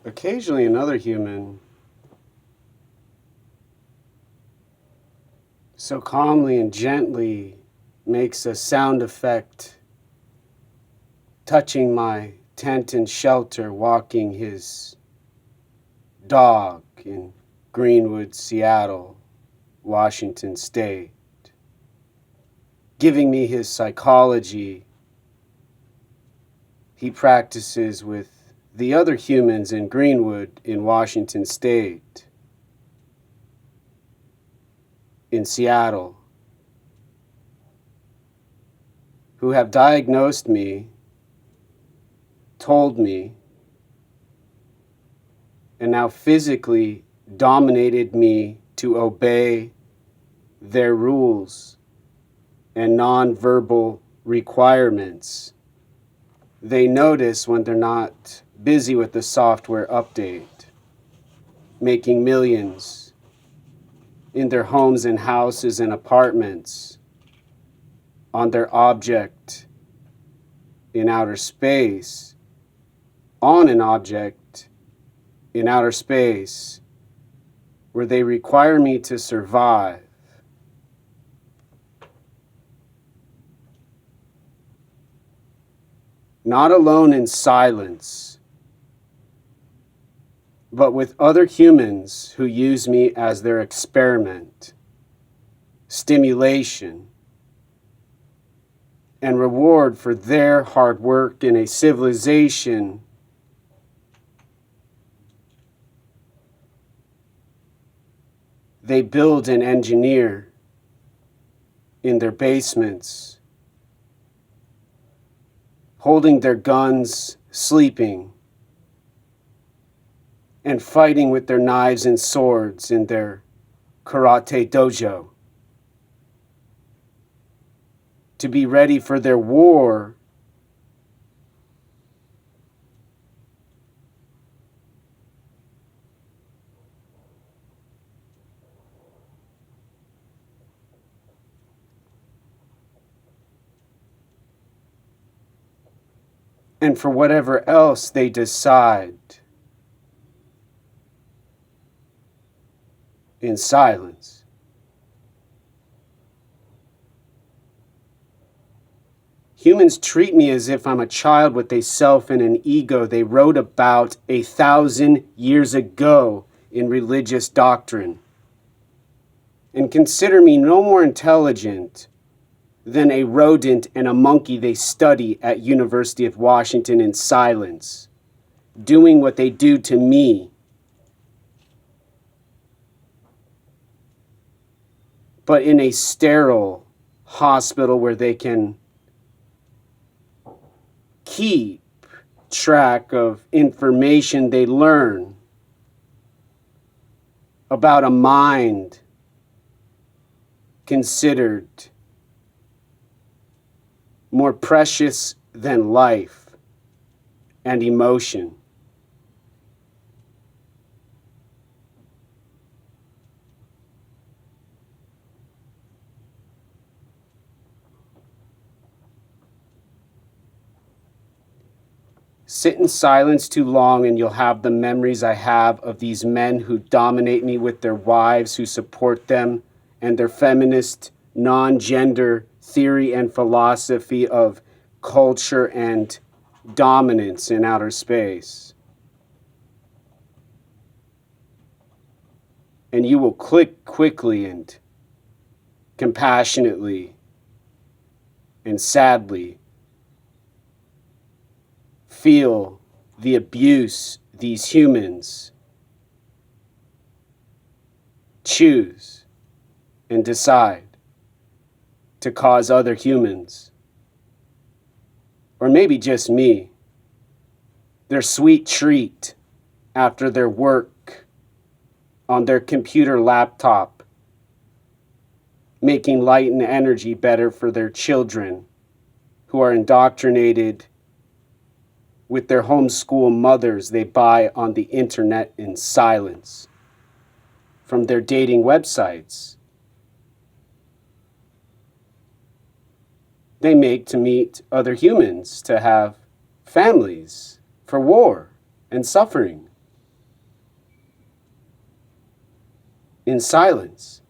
occasionally another human so calmly and gently makes a sound effect, touching my tent and shelter, walking his dog in Greenwood, Seattle, Washington State, giving me his psychology he practices with the other humans in Greenwood in Washington State, in Seattle, who have diagnosed me, told me, and now physically dominated me to obey their rules and nonverbal requirements. They notice when they're not busy with the software update, making millions in their homes and houses and apartments, on their object in outer space, on an object in outer space, where they require me to survive. Not alone in silence, but with other humans who use me as their experiment, stimulation, and reward for their hard work in a civilization they build and engineer in their basements, holding their guns, sleeping, and fighting with their knives and swords in their karate dojo, to be ready for their war and for whatever else they decide in silence. Humans treat me as if I'm a child with a self and an ego they wrote about 1,000 years ago in religious doctrine, and consider me no more intelligent than a rodent and a monkey they study at University of Washington in silence, doing what they do to me. But in a sterile hospital where they can keep track of information they learn about a mind considered more precious than life and emotion. Sit in silence too long and you'll have the memories I have of these men who dominate me with their wives who support them and their feminist, non-gender theory and philosophy of culture and dominance in outer space. And you will click quickly and compassionately and sadly feel the abuse these humans choose and decide to cause other humans, or maybe just me, their sweet treat after their work on their computer laptop, making light and energy better for their children who are indoctrinated with their homeschool mothers they buy on the internet in silence from their dating websites they make to meet other humans, to have families, for war and suffering. in silence.